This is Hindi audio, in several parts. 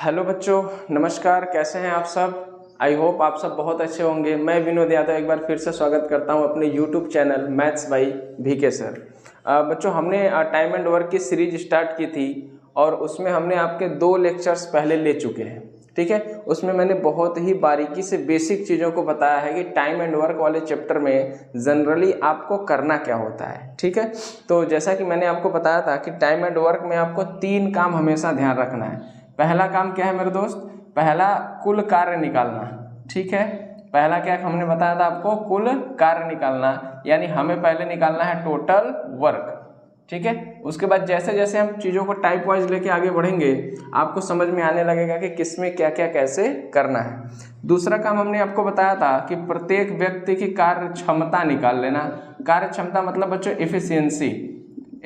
हेलो बच्चों, नमस्कार। कैसे हैं आप सब? आई होप आप सब बहुत अच्छे होंगे। मैं विनोद यादव एक बार फिर से स्वागत करता हूं अपने YouTube channel maths by VK sir. बच्चों, हमने टाइम एंड वर्क की सीरीज स्टार्ट की थी और उसमें हमने आपके 2 लेक्चर्स पहले ले चुके हैं। ठीक है, उसमें मैंने बहुत ही बारीकी से बेसिक चीज़ों को बताया है कि टाइम एंड वर्क वाले चैप्टर में जनरली आपको करना क्या होता है। ठीक है, तो जैसा कि मैंने आपको बताया था कि टाइम एंड वर्क में आपको 3 काम हमेशा ध्यान रखना है। पहला काम क्या है मेरे दोस्त? पहला कुल कार्य निकालना। ठीक है, पहला क्या हमने बताया था आपको? कुल कार्य निकालना, यानी हमें पहले निकालना है टोटल वर्क। ठीक है, उसके बाद जैसे जैसे हम चीज़ों को टाइप वाइज लेके आगे बढ़ेंगे आपको समझ में आने लगेगा कि किसमें क्या क्या कैसे करना है। दूसरा काम हमने आपको बताया था कि प्रत्येक व्यक्ति की कार्य क्षमता निकाल लेना। कार्य क्षमता मतलब बच्चों एफिशिएंसी।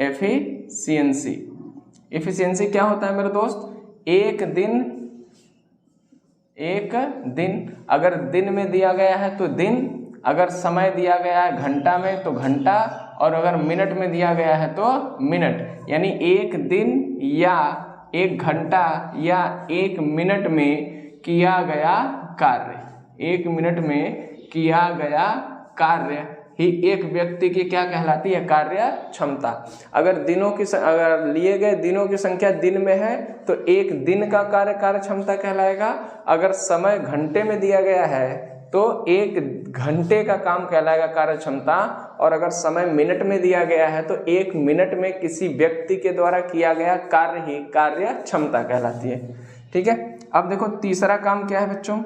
एफिशिएंसी एफिशिएंसी क्या होता है मेरे दोस्त? एक दिन अगर दिन में दिया गया है तो दिन, अगर समय दिया गया है घंटा में तो घंटा, और अगर मिनट में दिया गया है तो मिनट। यानी एक दिन या एक घंटा या एक मिनट में किया गया कार्य, एक मिनट में किया गया कार्य ही एक व्यक्ति की क्या कहलाती है? कार्य क्षमता। अगर अगर लिए गए दिनों की संख्या दिन में है तो एक दिन का कार्य क्षमता कहलाएगा। अगर समय घंटे में दिया गया है तो एक घंटे का काम कहलाएगा कार्य क्षमता, और अगर समय मिनट में दिया गया है तो एक मिनट में किसी व्यक्ति के द्वारा किया गया कार्य ही कार्य क्षमता कहलाती है। ठीक है, अब देखो तीसरा काम क्या है बच्चों?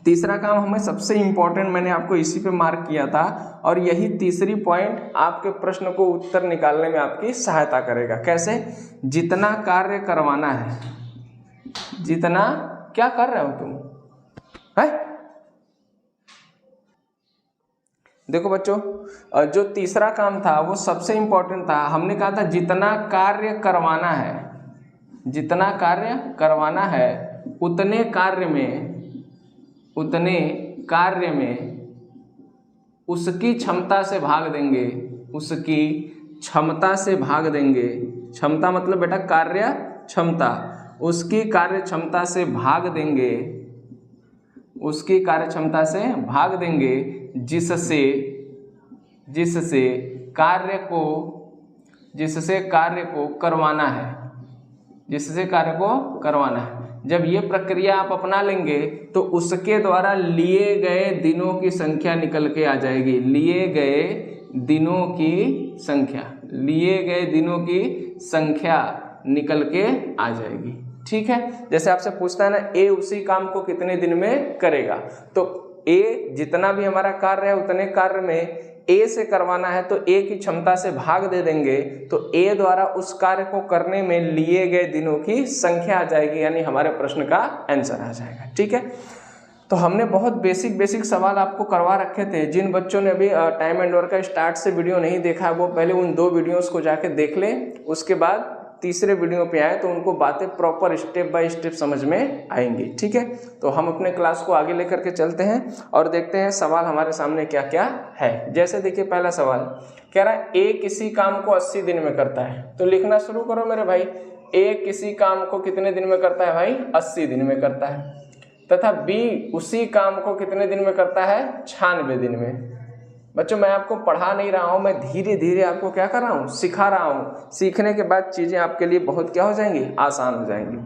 तीसरा काम हमें सबसे इंपॉर्टेंट, मैंने आपको इसी पे मार्क किया था, और यही तीसरी पॉइंट आपके प्रश्न को उत्तर निकालने में आपकी सहायता करेगा। कैसे? जितना कार्य करवाना है, जितना क्या कर रहे हो तुम है? देखो बच्चों, जो तीसरा काम था वो सबसे इंपॉर्टेंट था। हमने कहा था जितना कार्य करवाना है, जितना कार्य करवाना है उतने कार्य में उसकी क्षमता से भाग देंगे, उसकी क्षमता से भाग देंगे। क्षमता मतलब बेटा कार्य क्षमता, उसकी कार्य क्षमता से भाग देंगे, उसकी कार्य क्षमता से भाग देंगे जिससे कार्य को करवाना है, जिससे कार्य को करवाना है। जब ये प्रक्रिया आप अपना लेंगे तो उसके द्वारा लिए गए दिनों की संख्या निकल के आ जाएगी। लिए गए दिनों की संख्या निकल के आ जाएगी। ठीक है, जैसे आपसे पूछता है ना, ए उसी काम को कितने दिन में करेगा, तो ए जितना भी हमारा कार्य है उतने कार्य में ए से करवाना है तो ए की क्षमता से भाग दे देंगे, तो ए द्वारा उस कार्य को करने में लिए गए दिनों की संख्या आ जाएगी, यानी हमारे प्रश्न का आंसर आ जाएगा। ठीक है, तो हमने बहुत बेसिक सवाल आपको करवा रखे थे। जिन बच्चों ने अभी टाइम एंड वर्क का स्टार्ट से वीडियो नहीं देखा है वो पहले उन 2 वीडियोस को जाके देख लें, उसके बाद तीसरे वीडियो पे आए तो उनको बातें प्रॉपर स्टेप बाय स्टेप समझ में आएंगी। ठीक है, तो हम अपने क्लास को आगे लेकर के चलते हैं और देखते हैं सवाल हमारे सामने क्या क्या है। जैसे देखिए, पहला सवाल कह रहा है ए किसी काम को 80 दिन में करता है, तो लिखना शुरू करो मेरे भाई। ए किसी काम को कितने दिन में करता है भाई? 80 दिन में करता है। तथा बी उसी काम को कितने दिन में करता है? 96 दिन में। बच्चों, मैं आपको पढ़ा नहीं रहा हूं, मैं धीरे धीरे आपको क्या कर रहा हूं? सिखा रहा हूं। सीखने के बाद चीजें आपके लिए बहुत क्या हो जाएंगी? आसान हो जाएंगी।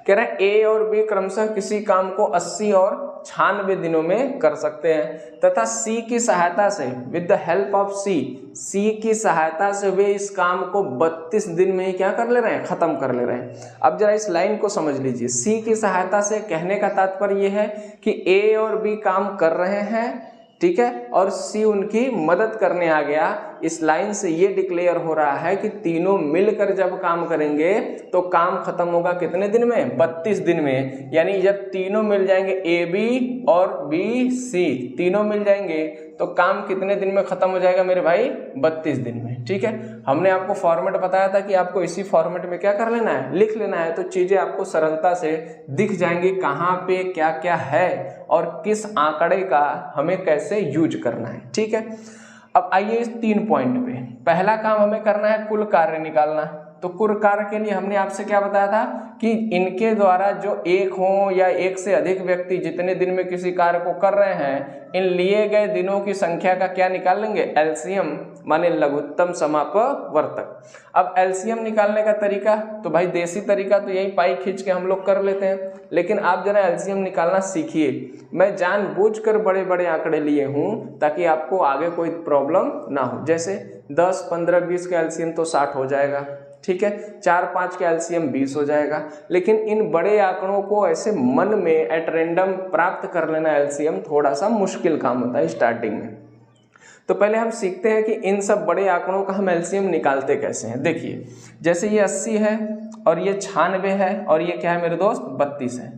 कह रहे हैं ए और बी क्रमशः किसी काम को 80 और 96 दिनों में कर सकते हैं, तथा सी की सहायता से, विद द हेल्प ऑफ सी की सहायता से वे इस काम को 32 दिन में ही क्या कर ले रहे हैं? खत्म कर ले रहे हैं। अब जरा इस लाइन को समझ लीजिए। सी की सहायता से कहने का तात्पर्य यह है कि ए और बी काम कर रहे हैं, ठीक है, और सी उनकी मदद करने आ गया। इस लाइन से ये डिक्लेयर हो रहा है कि तीनों मिलकर जब काम करेंगे तो काम खत्म होगा कितने दिन में? 32 दिन में। यानी जब तीनों मिल जाएंगे, ए बी और बी सी तीनों मिल जाएंगे तो काम कितने दिन में खत्म हो जाएगा मेरे भाई? 32 दिन में। ठीक है, हमने आपको फॉर्मेट बताया था कि आपको इसी फॉर्मेट में क्या कर लेना है? लिख लेना है, तो चीजें आपको सरलता से दिख जाएंगी कहाँ पे क्या क्या है और किस आंकड़े का हमें कैसे यूज करना है। ठीक है, अब आइए इस 3 पॉइंट पे। पहला काम हमें करना है कुल कार्य निकालना। तो कुल कार्य के लिए हमने आपसे क्या बताया था कि इनके द्वारा जो एक हो या एक से अधिक व्यक्ति जितने दिन में किसी कार्य को कर रहे हैं, इन लिए गए दिनों की संख्या का क्या निकाल लेंगे, एलसीएम, माने लघुत्तम समापवर्तक। अब एलसीएम निकालने का तरीका तो भाई देसी तरीका तो यही पाई खींच के हम लोग कर लेते हैं, लेकिन आप जरा एलसीएम निकालना सीखिए। मैं जानबूझकर बड़े बड़े आंकड़े लिए हूं ताकि आपको आगे कोई प्रॉब्लम ना हो। जैसे 10, 15, 20 का एलसीएम तो 60 हो जाएगा, ठीक है, 4, 5 का एलसीएम 20 हो जाएगा, लेकिन इन बड़े आंकड़ों को ऐसे मन में एट रैंडम प्राप्त कर लेना एलसीएम थोड़ा सा मुश्किल काम होता है स्टार्टिंग में। तो पहले हम सीखते हैं कि इन सब बड़े आंकड़ों का हम एलसीएम निकालते कैसे हैं। देखिए, जैसे ये 80 है और ये 96 है और ये क्या है मेरे दोस्त, 32 है,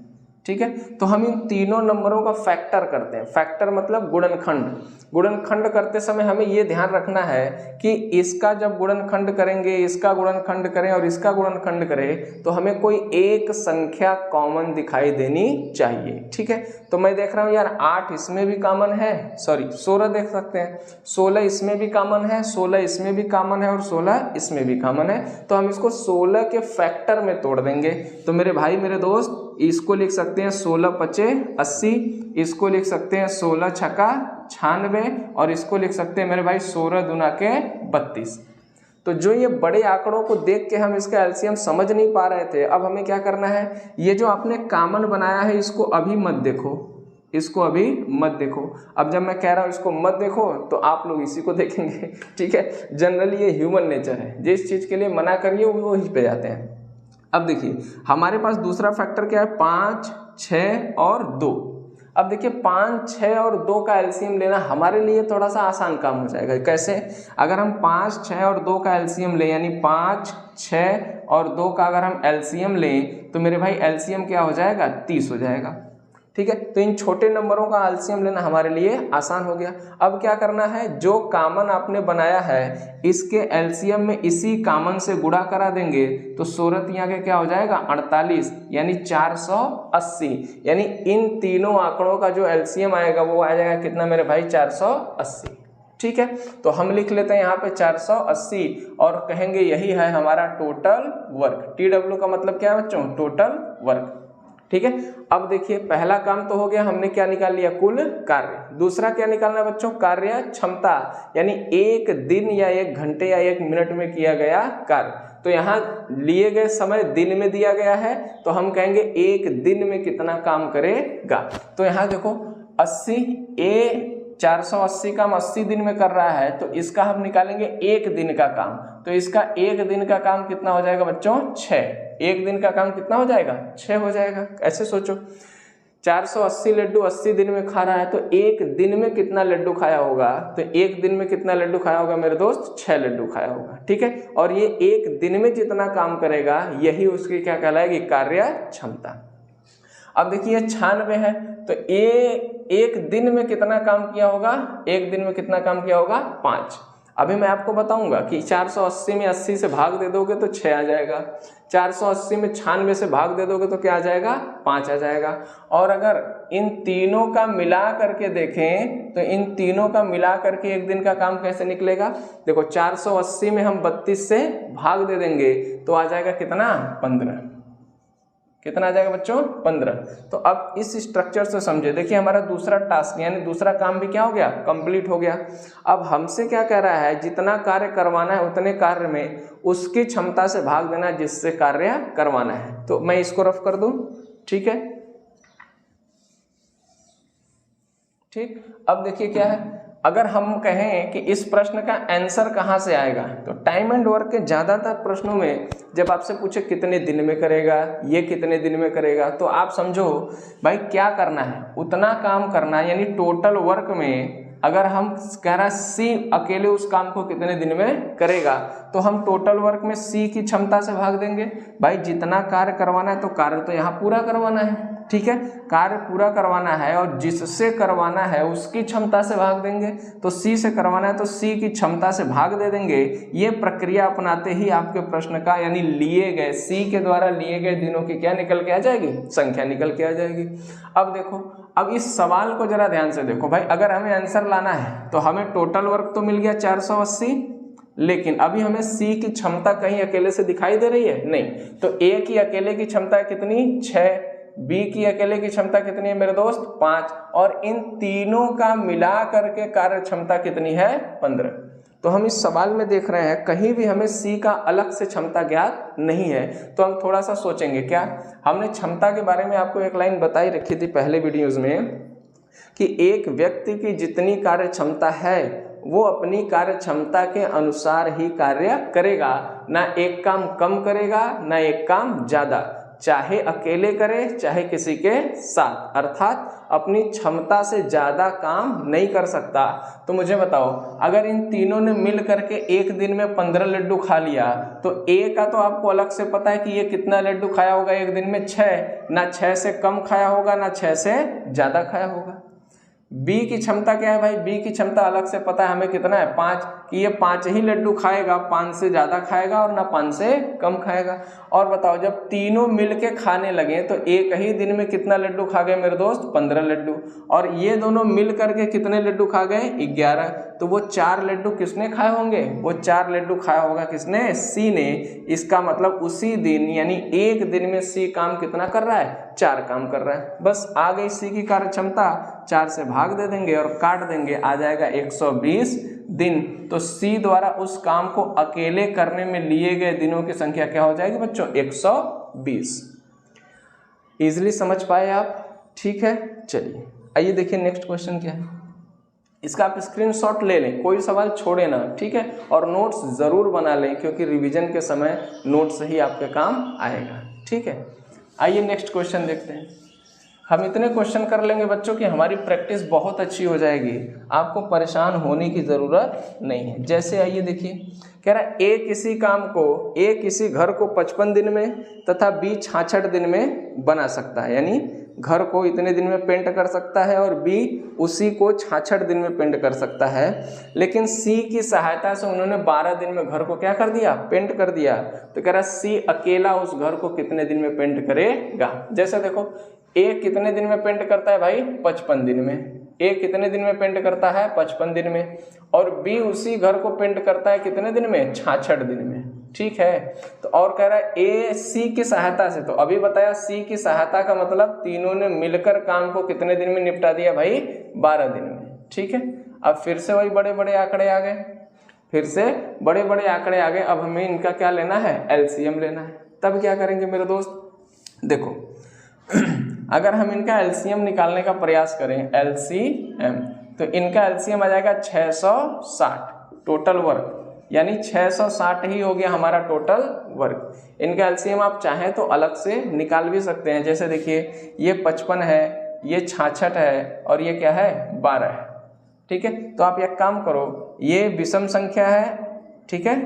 ठीक है। तो हम इन तीनों नंबरों का फैक्टर करते हैं। फैक्टर मतलब गुणनखंड। गुणनखंड करते समय हमें ये ध्यान रखना है कि इसका जब गुणनखंड करेंगे, इसका गुणनखंड करें और इसका गुणनखंड करें, तो हमें कोई एक संख्या कॉमन दिखाई देनी चाहिए, ठीक है। तो मैं देख रहा हूँ यार 8 इसमें भी कॉमन है, सॉरी 16 देख सकते हैं, 16 इसमें भी कॉमन है, 16 इसमें भी कॉमन है और 16 इसमें भी कॉमन है। तो हम इसको 16 के फैक्टर में तोड़ देंगे। तो मेरे भाई मेरे दोस्त, इसको लिख सकते हैं 16 पचे 80, इसको लिख सकते हैं 16 छक्का 96 और इसको लिख सकते हैं मेरे भाई 16 दूना के 32। तो जो ये बड़े आंकड़ों को देख के हम इसका एलसीएम समझ नहीं पा रहे थे, अब हमें क्या करना है, ये जो आपने कॉमन बनाया है इसको अभी मत देखो, इसको अभी मत देखो। अब जब मैं कह रहा हूँ इसको मत देखो तो आप लोग इसी को देखेंगे, ठीक है। जनरली ये ह्यूमन नेचर है, जिस चीज़ के लिए मना करिए वो वहीं पे जाते हैं। अब देखिए हमारे पास दूसरा फैक्टर क्या है, 5, 6 और 2। अब देखिए 5, 6 और 2 का एलसीएम लेना हमारे लिए थोड़ा सा आसान काम हो जाएगा। कैसे, अगर हम 5, 6 और 2 का एलसीएम लें, यानी 5, 6 और 2 का अगर हम एलसीएम लें तो मेरे भाई एलसीएम क्या हो जाएगा, 30 हो जाएगा, ठीक है। तो इन छोटे नंबरों का एलसीएम लेना हमारे लिए आसान हो गया। अब क्या करना है, जो कॉमन आपने बनाया है इसके एलसीएम में इसी कॉमन से गुणा करा देंगे तो 16 यहाँ के क्या हो जाएगा, 48, यानी 480। यानी इन तीनों आंकड़ों का जो एलसीएम आएगा वो आ जाएगा कितना मेरे भाई, 480, ठीक है। तो हम लिख लेते हैं यहाँ पे 480 और कहेंगे यही है हमारा टोटल वर्क। TW का मतलब क्या है बच्चों, टोटल वर्क, ठीक है। अब देखिए पहला काम तो हो गया, हमने क्या निकाल लिया, कुल कार्य। दूसरा क्या निकालना है बच्चों, कार्य क्षमता, यानी एक दिन या एक घंटे या एक मिनट में किया गया कार्य। तो यहाँ लिए गए समय दिन में दिया गया है, तो हम कहेंगे एक दिन में कितना काम करेगा। तो यहाँ देखो 80, ए 480 काम 80 दिन में कर रहा है, तो इसका हम निकालेंगे एक दिन का काम। तो इसका एक दिन का काम कितना हो जाएगा बच्चों, 6। एक दिन का काम कितना हो जाएगा, 6 हो जाएगा। ऐसे सोचो 480 लड्डू 80 दिन में खा रहा है, तो एक दिन में कितना लड्डू खाया होगा, तो एक दिन में कितना लड्डू खाया होगा मेरे दोस्त, 6 लड्डू खाया होगा, ठीक है। और ये एक दिन में जितना काम करेगा यही उसकी क्या कहलाएगी, कार्य क्षमता। अब देखिए 96 है, तो एक दिन में कितना काम किया होगा, एक दिन में कितना काम किया होगा, 5। अभी मैं आपको बताऊंगा कि 480 में 80 से भाग दे दोगे तो 6 आ जाएगा, 480 में 96 से भाग दे दोगे तो क्या आ जाएगा, 5 आ जाएगा। और अगर इन तीनों का मिला करके देखें तो इन तीनों का मिला करके एक दिन का काम कैसे निकलेगा, देखो 480 में हम 32 से भाग दे देंगे तो आ जाएगा कितना, 15। कितना आ जाएगा बच्चों, 15। तो अब इस स्ट्रक्चर से समझे, देखिए हमारा दूसरा टास्क यानी दूसरा काम भी क्या हो गया, कंप्लीट हो गया। अब हमसे क्या कह रहा है, जितना कार्य करवाना है उतने कार्य में उसकी क्षमता से भाग देना जिससे कार्य करवाना है। तो मैं इसको रफ कर दूं, ठीक है, ठीक। अब देखिए क्या है, अगर हम कहें कि इस प्रश्न का आंसर कहाँ से आएगा, तो टाइम एंड वर्क के ज़्यादातर प्रश्नों में जब आपसे पूछे कितने दिन में करेगा, ये कितने दिन में करेगा, तो आप समझो भाई क्या करना है, उतना काम करना है। यानी टोटल वर्क में अगर हम कह रहा है सी अकेले उस काम को कितने दिन में करेगा, तो हम टोटल वर्क में सी की क्षमता से भाग देंगे। भाई जितना कार्य करवाना है तो कार्य तो यहाँ पूरा करवाना है, ठीक है, कार्य पूरा करवाना है और जिससे करवाना है उसकी क्षमता से भाग देंगे। तो सी से करवाना है तो सी की क्षमता से भाग दे देंगे। ये प्रक्रिया अपनाते ही आपके प्रश्न का यानी लिए गए सी के द्वारा लिए गए दिनों की क्या निकल के आ जाएगी, संख्या निकल के आ जाएगी। अब देखो, अब इस सवाल को जरा ध्यान से देखो भाई, अगर हमें आंसर लाना है तो हमें टोटल वर्क तो मिल गया 480, लेकिन अभी हमें सी की क्षमता कहीं अकेले से दिखाई दे रही है नहीं, तो ए की अकेले की क्षमता कितनी 6, बी की अकेले की क्षमता कितनी है मेरे दोस्त 5, और इन तीनों का मिला करके कार्य क्षमता कितनी है 15। तो हम इस सवाल में देख रहे हैं कहीं भी हमें सी का अलग से क्षमता ज्ञात नहीं है, तो हम थोड़ा सा सोचेंगे। क्या हमने क्षमता के बारे में आपको एक लाइन बताई रखी थी पहले वीडियोज में कि एक व्यक्ति की जितनी कार्य क्षमता है वो अपनी कार्य क्षमता के अनुसार ही कार्य करेगा, ना एक काम कम करेगा ना एक काम ज्यादा, चाहे अकेले करे चाहे किसी के साथ, अर्थात अपनी क्षमता से ज्यादा काम नहीं कर सकता। तो मुझे बताओ अगर इन तीनों ने मिल करके एक दिन में 15 लड्डू खा लिया तो ए का तो आपको अलग से पता है कि ये कितना लड्डू खाया होगा एक दिन में 6, ना 6 से कम खाया होगा ना 6 से ज्यादा खाया होगा। बी की क्षमता क्या है भाई, बी की क्षमता अलग से पता है हमें कितना है 5, कि ये 5 ही लड्डू खाएगा, 5 से ज्यादा खाएगा और ना 5 से कम खाएगा। और बताओ जब तीनों मिलके खाने लगे तो एक ही दिन में कितना लड्डू खा गए मेरे दोस्त 15 लड्डू, और ये दोनों मिल करके कितने लड्डू खा गए 11, तो वो 4 लड्डू किसने खाए होंगे, वो 4 लड्डू खाया होगा किसने, सी ने। इसका मतलब उसी दिन यानी एक दिन में सी काम कितना कर रहा है 4 काम कर रहा है। बस आ गई सी की कार्य क्षमता, 4 से भाग दे देंगे और काट देंगे, आ जाएगा 120 दिन। तो सी द्वारा उस काम को अकेले करने में लिए गए दिनों की संख्या क्या हो जाएगी बच्चों 120। इजिली समझ पाए आप, ठीक है। चलिए आइए देखिए नेक्स्ट क्वेश्चन क्या है। इसका आप स्क्रीनशॉट ले लें, कोई सवाल छोड़े ना, ठीक है, और नोट्स जरूर बना लें क्योंकि रिवीजन के समय नोट्स ही आपके काम आएगा, ठीक है। आइए नेक्स्ट क्वेश्चन देखते हैं। हम इतने क्वेश्चन कर लेंगे बच्चों कि हमारी प्रैक्टिस बहुत अच्छी हो जाएगी, आपको परेशान होने की ज़रूरत नहीं है। जैसे आइए देखिए, कह रहा है ए किसी काम को, ए किसी घर को 55 दिन में तथा बी 66 दिन में बना सकता है, यानी घर को इतने दिन में पेंट कर सकता है और बी उसी को 66 दिन में पेंट कर सकता है। लेकिन सी की सहायता से उन्होंने 12 दिन में घर को क्या कर दिया, पेंट कर दिया। तो कह रहा सी अकेला उस घर को कितने दिन में पेंट करेगा। जैसे देखो ए कितने दिन में पेंट करता है भाई 55 दिन में, ए कितने दिन में पेंट करता है 55 दिन में, और बी उसी घर को पेंट करता है कितने दिन में 66 दिन में, ठीक है। तो और कह रहा है ए सी की सहायता से, तो अभी बताया सी की सहायता का मतलब तीनों ने मिलकर काम को कितने दिन में निपटा दिया भाई 12 दिन में, ठीक है। अब फिर से वही बड़े बड़े आंकड़े आ गए, फिर से बड़े बड़े आंकड़े आ गए। अब हमें इनका क्या लेना है, एलसीएम लेना है। तब क्या करेंगे मेरे दोस्त, देखो अगर हम इनका एलसीएम निकालने का प्रयास करें, एलसीएम, तो इनका एलसीएम आ जाएगा 660 टोटल वर्क, यानी 660 ही हो गया हमारा टोटल वर्क। इनका एलसीएम आप चाहें तो अलग से निकाल भी सकते हैं। जैसे देखिए ये 55 है, ये 66 है और ये क्या है 12 है, ठीक है। तो आप एक काम करो, ये विषम संख्या है, ठीक है,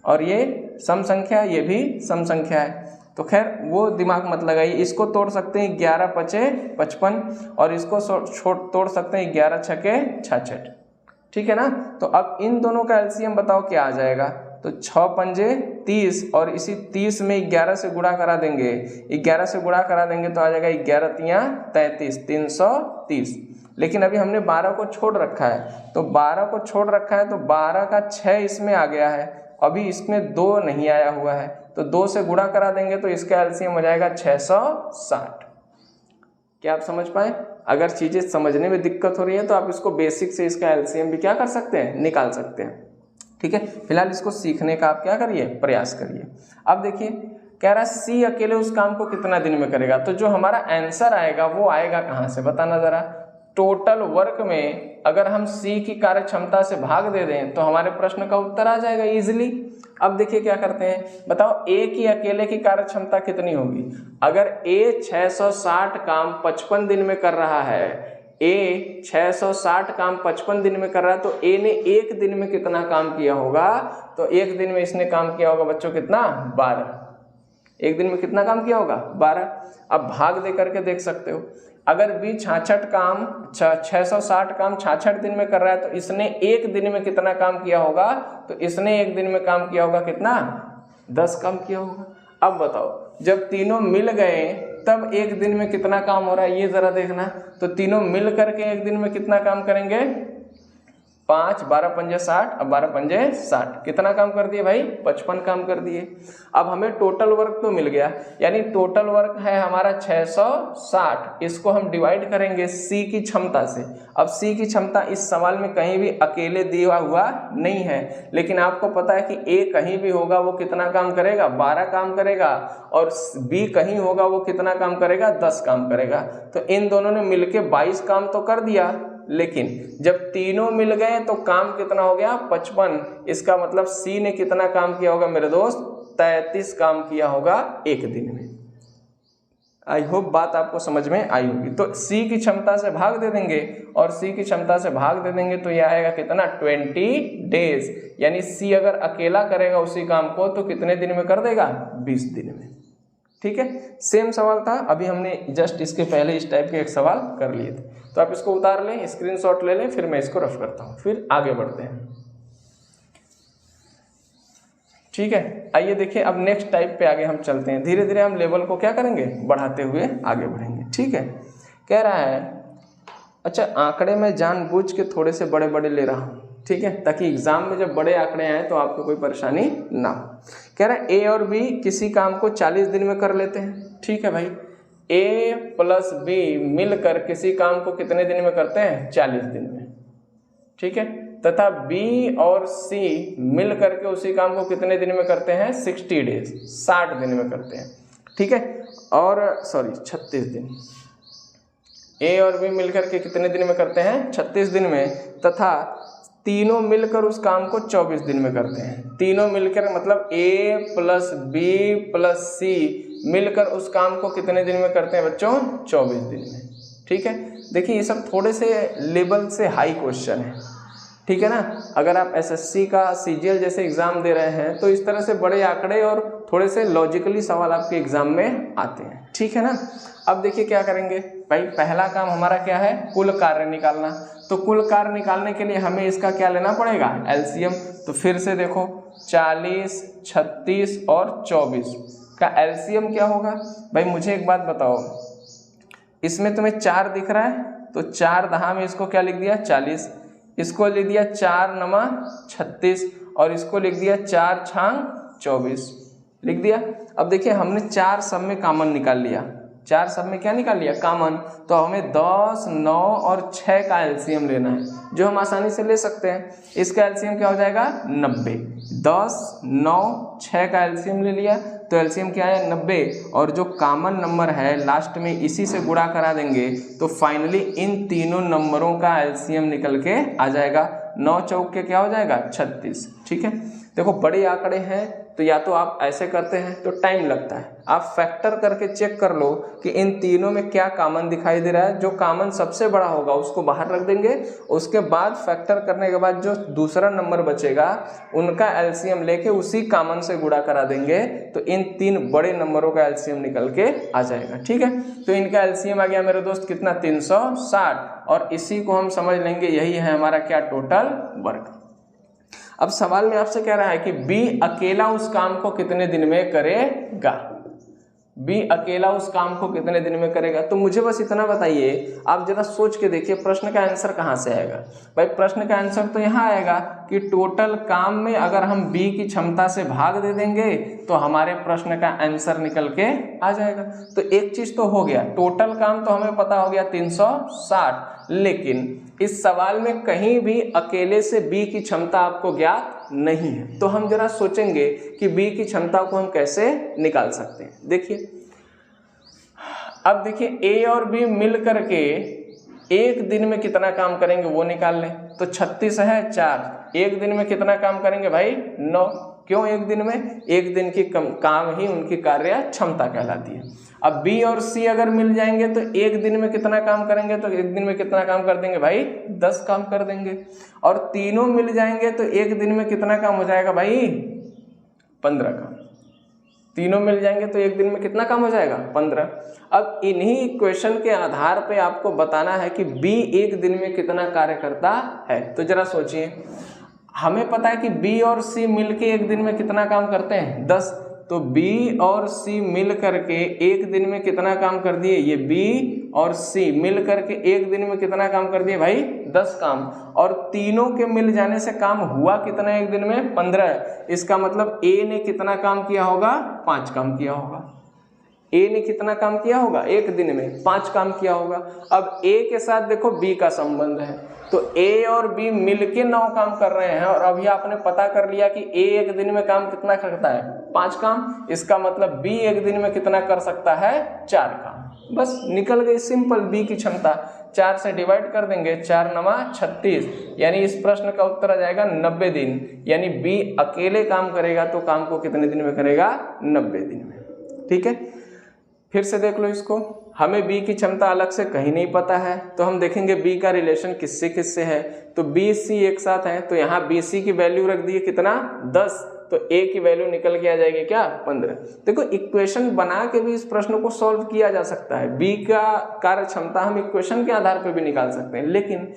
और ये सम संख्या, ये भी सम संख्या है। तो खैर वो दिमाग मत लगाइए, इसको तोड़ सकते हैं 11 पचे 55 और इसको तोड़ सकते हैं 11 छके 66, ठीक है ना। तो अब इन दोनों का एलसीएम बताओ क्या आ जाएगा। तो 6 पंजे 30 और इसी 30 में 11 से गुणा करा देंगे, 11 से गुणा करा देंगे तो आ जाएगा 11 तियां 33, 330। लेकिन अभी हमने 12 को छोड़ रखा है, तो 12 को छोड़ रखा है तो 12 का 6 इसमें आ गया है, अभी इसमें 2 नहीं आया हुआ है, तो 2 से गुणा करा देंगे तो इसका एलसीएम हो जाएगा 660। क्या आप समझ पाए। अगर चीजें समझने में दिक्कत हो रही है तो आप इसको बेसिक से इसका एलसीएम भी क्या कर सकते हैं, निकाल सकते हैं, ठीक है। फिलहाल इसको सीखने का आप क्या करिए, प्रयास करिए। अब देखिए कह रहा है सी अकेले उस काम को कितना दिन में करेगा। तो जो हमारा आंसर आएगा वो आएगा कहाँ से, बताना जरा। टोटल वर्क में अगर हम सी की कार्य क्षमता से भाग दे दें तो हमारे प्रश्न का उत्तर आ जाएगा इजीली। अब देखिए क्या करते हैं, बताओ ए की अकेले की कार्य क्षमता कितनी होगी। अगर ए 660 काम 55 दिन में कर रहा है, ए 660 काम 55 दिन में कर रहा है, तो ए ने एक दिन में कितना काम किया होगा। तो एक दिन में इसने काम किया होगा बच्चों कितना, 12। एक दिन में कितना काम किया होगा, 12। अब भाग दे करके देख सकते हो, अगर बी 66 काम 660 काम 66 दिन में कर रहा है तो इसने एक दिन में कितना काम किया होगा। तो इसने एक दिन में काम किया होगा कितना, 10 काम किया होगा। अब बताओ जब तीनों मिल गए तब एक दिन में कितना काम हो रहा है, ये जरा देखना। तो तीनों मिल करके एक दिन में कितना काम करेंगे, 5, 12 पंजे 60, अब 12 पंजे 60, कितना काम कर दिए भाई? 55 काम कर दिए। अब हमें टोटल वर्क तो मिल गया, यानी टोटल वर्क है हमारा 660। इसको हम डिवाइड करेंगे सी की क्षमता से। अब सी की क्षमता इस सवाल में कहीं भी अकेले दिया हुआ नहीं है, लेकिन आपको पता है कि ए कहीं भी होगा वो कितना काम करेगा? 12 काम करेगा, और बी कहीं होगा वो कितना काम करेगा? 10 काम करेगा। तो इन दोनों ने मिलके 22 काम तो कर दिया, लेकिन जब तीनों मिल गए तो काम कितना हो गया? 55। इसका मतलब सी ने कितना काम किया होगा मेरे दोस्त? 33 काम किया होगा एक दिन में। आई होप बात आपको समझ में आई होगी। तो सी की क्षमता से भाग दे देंगे, और सी की क्षमता से भाग दे देंगे तो यह आएगा कितना? 20 डेज। यानी सी अगर अकेला करेगा उसी काम को तो कितने दिन में कर देगा? 20 दिन में। ठीक है, सेम सवाल था, अभी हमने जस्ट इसके पहले इस टाइप के एक सवाल कर लिए थे। तो आप इसको उतार लें, स्क्रीनशॉट ले लें, फिर मैं इसको रफ करता हूँ, फिर आगे बढ़ते हैं। ठीक है, आइए देखिए अब नेक्स्ट टाइप पे आगे हम चलते हैं। धीरे धीरे हम लेवल को क्या करेंगे? बढ़ाते हुए आगे बढ़ेंगे। ठीक है, कह रहा है, अच्छा आंकड़े में जानबूझ के थोड़े से बड़े बड़े ले रहा हूँ, ठीक है, ताकि एग्जाम में जब बड़े आंकड़े आए तो आपको कोई परेशानी ना हो। कह रहा है ए और बी किसी काम को 40 दिन में कर लेते हैं। ठीक है भाई, ए प्लस बी मिलकर किसी काम को कितने दिन में करते हैं? 40 दिन में। ठीक है, तथा बी और सी मिल करके उसी काम को कितने दिन में करते हैं? 60 डेज, 60 दिन में करते हैं। ठीक है, और 36 दिन। ए और बी मिलकर के कितने दिन में करते हैं? 36 दिन में, तथा तीनों मिलकर उस काम को 24 दिन में करते हैं। तीनों मिलकर मतलब ए प्लस बी प्लस सी मिलकर उस काम को कितने दिन में करते हैं बच्चों? 24 दिन में। ठीक है, देखिए ये सब थोड़े से लेवल से हाई क्वेश्चन है, ठीक है ना। अगर आप एसएससी का सीजीएल जैसे एग्जाम दे रहे हैं तो इस तरह से बड़े आंकड़े और थोड़े से लॉजिकली सवाल आपके एग्जाम में आते हैं, ठीक है ना। अब देखिए क्या करेंगे भाई, पहला काम हमारा क्या है? कुल कार्य निकालना। तो कुल कार्य निकालने के लिए हमें इसका क्या लेना पड़ेगा? एलसीएम। तो फिर से देखो 40, 36 और 24 का एलसीएम क्या होगा भाई? मुझे एक बात बताओ, इसमें तुम्हें 4 दिख रहा है तो 4 दहा में इसको क्या लिख दिया? 40। इसको लिख दिया 4 नमा 36, और इसको लिख दिया 4 छांग 24, लिख दिया। अब देखिए हमने 4 सब में कॉमन निकाल लिया। 4 सब में क्या निकाल लिया? कॉमन। तो हमें 10, 9 और 6 का एलसीएम लेना है, जो हम आसानी से ले सकते हैं। इसका एलसीएम क्या हो जाएगा? 90। 10, 9, 6 का एलसीएम ले लिया तो एलसीएम क्या है? 90। और जो कॉमन नंबर है लास्ट में इसी से गुणा करा देंगे तो फाइनली इन तीनों नंबरों का एलसीएम निकल के आ जाएगा। 9 चौक के क्या हो जाएगा? 36। ठीक है, देखो बड़े आंकड़े हैं तो या तो आप ऐसे करते हैं तो टाइम लगता है, आप फैक्टर करके चेक कर लो कि इन तीनों में क्या कॉमन दिखाई दे रहा है। जो कॉमन सबसे बड़ा होगा उसको बाहर रख देंगे, उसके बाद फैक्टर करने के बाद जो दूसरा नंबर बचेगा उनका एलसीएम लेके उसी कॉमन से गुणा करा देंगे तो इन 3 बड़े नंबरों का एलसीएम निकल के आ जाएगा। ठीक है, तो इनका एलसीएम आ गया मेरे दोस्त कितना? 360, और इसी को हम समझ लेंगे यही है हमारा क्या? Total work. अब सवाल में आपसे कह रहा है कि बी अकेला उस काम को कितने दिन में करेगा? बी अकेला उस काम को कितने दिन में करेगा? तो मुझे बस इतना बताइए, आप जरा सोच के देखिए प्रश्न का आंसर कहाँ से आएगा भाई? प्रश्न का आंसर तो यहाँ आएगा कि टोटल काम में अगर हम बी की क्षमता से भाग दे देंगे तो हमारे प्रश्न का आंसर निकल के आ जाएगा। तो एक चीज तो हो गया, टोटल काम तो हमें पता हो गया 360, लेकिन इस सवाल में कहीं भी अकेले से बी की क्षमता आपको ज्ञात नहीं है। तो हम जरा सोचेंगे कि बी की क्षमता को हम कैसे निकाल सकते हैं। देखिए, अब देखिए ए और बी मिल करके एक दिन में कितना काम करेंगे वो निकाल लें। तो 36 है 4, एक दिन में कितना काम करेंगे भाई? 9। क्यों एक दिन में? एक दिन की काम ही उनकी कार्य क्षमता कहलाती है। अब बी और सी अगर मिल जाएंगे तो एक दिन में कितना काम करेंगे? तो एक दिन में कितना काम कर देंगे भाई? 10 काम कर देंगे। और तीनों मिल जाएंगे तो एक दिन में कितना काम हो जाएगा भाई? 15 काम। तीनों मिल जाएंगे तो एक दिन में कितना काम हो जाएगा? 15। अब इन्हीं इक्वेशन के आधार पे आपको बताना है कि बी एक दिन में कितना कार्य करता है। तो जरा सोचिए, हमें पता है कि बी और सी मिलके एक दिन में कितना काम करते हैं? 10। तो B और C मिल करके एक दिन में कितना काम कर दिए, ये B और C मिल करके एक दिन में कितना काम कर दिए भाई, 10 काम। और तीनों के मिल जाने से काम हुआ कितना एक दिन में, 15। इसका मतलब A ने कितना काम किया होगा, 5 काम किया होगा। A ने कितना काम किया होगा, एक दिन में 5 काम किया होगा। अब A के साथ देखो B का संबंध है, तो A और B मिलके 9 काम कर रहे हैं। और अभी आपने पता कर लिया कि A एक दिन में काम कितना करता है, 5 काम। इसका मतलब B एक दिन में कितना कर सकता है, 4 काम। बस निकल गई सिंपल B की क्षमता। 4 से डिवाइड कर देंगे, 4 9 36, यानी इस प्रश्न का उत्तर आ जाएगा 90 दिन। यानी B अकेले काम करेगा तो काम को कितने दिन में करेगा, 90 दिन में। ठीक है, फिर से देख लो इसको। हमें B की क्षमता अलग से कहीं नहीं पता है, तो हम देखेंगे B का रिलेशन किससे किससे है। तो B C एक साथ है, तो यहाँ BC की वैल्यू रख दिए कितना, 10, तो A की वैल्यू निकल के आ जाएगी क्या, 15। देखो इक्वेशन बना के भी इस प्रश्न को सॉल्व किया जा सकता है। B का कार्य क्षमता हम इक्वेशन के आधार पर भी निकाल सकते हैं, लेकिन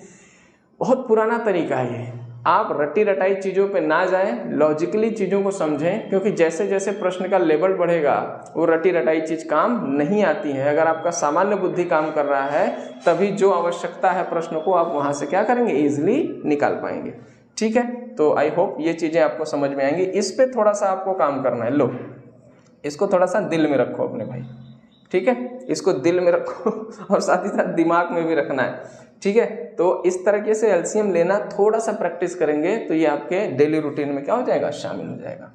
बहुत पुराना तरीका है ये। आप रटी रटाई चीज़ों पे ना जाएं, लॉजिकली चीज़ों को समझें, क्योंकि जैसे जैसे प्रश्न का लेवल बढ़ेगा वो रटी रटाई चीज़ काम नहीं आती है। अगर आपका सामान्य बुद्धि काम कर रहा है तभी जो आवश्यकता है प्रश्न को आप वहाँ से क्या करेंगे, ईजिली निकाल पाएंगे। ठीक है, तो आई होप ये चीज़ें आपको समझ में आएंगी। इस पर थोड़ा सा आपको काम करना है। लो इसको थोड़ा सा दिल में रखो अपने भाई, ठीक है, इसको दिल में रखो और साथ ही साथ दिमाग में भी रखना है। ठीक है, तो इस तरीके से एलसीएम लेना थोड़ा सा प्रैक्टिस करेंगे तो ये आपके डेली रूटीन में क्या हो जाएगा, शामिल हो जाएगा।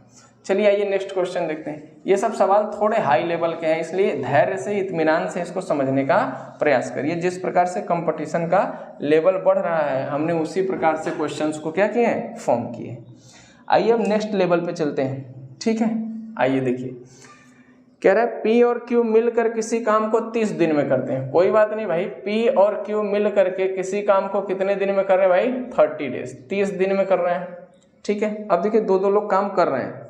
चलिए आइए नेक्स्ट क्वेश्चन देखते हैं। ये सब सवाल थोड़े हाई लेवल के हैं, इसलिए धैर्य से, इत्मीनान से इसको समझने का प्रयास करिए। जिस प्रकार से कंपटीशन का लेवल बढ़ रहा है हमने उसी प्रकार से क्वेश्चंस को क्या किए हैं, फॉर्म किए। आइए अब नेक्स्ट लेवल पे चलते हैं। ठीक है, आइए देखिए, कह रहा है P और Q मिलकर किसी काम को 30 दिन में करते हैं। कोई बात नहीं भाई, P और Q मिल करके किसी काम को कितने दिन में कर रहे हैं भाई, 30 डेज, 30 दिन में कर रहे हैं। ठीक है, अब देखिए दो लोग काम कर रहे हैं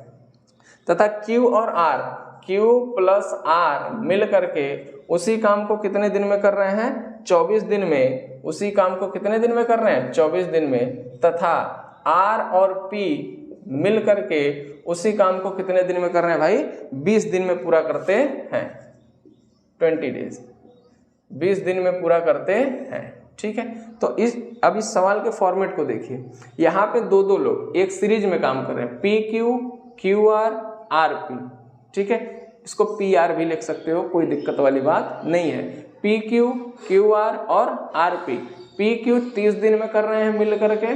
तथा Q और R, Q प्लस R मिल करके उसी काम को कितने दिन में कर रहे हैं, 24 दिन में। उसी काम को कितने दिन में कर रहे हैं, 24 दिन में। तथा R और P मिल करके उसी काम को कितने दिन में कर रहे हैं भाई, 20 दिन में पूरा करते हैं, 20 डेज, 20 दिन में पूरा करते हैं। ठीक है, तो अब इस सवाल के फॉर्मेट को देखिए। यहाँ पे दो लोग एक सीरीज में काम कर रहे हैं, PQ, QR, RP। ठीक है, इसको PR भी लिख सकते हो, कोई दिक्कत वाली बात नहीं है। PQ, QR और RP। PQ 30 दिन में कर रहे हैं मिल करके,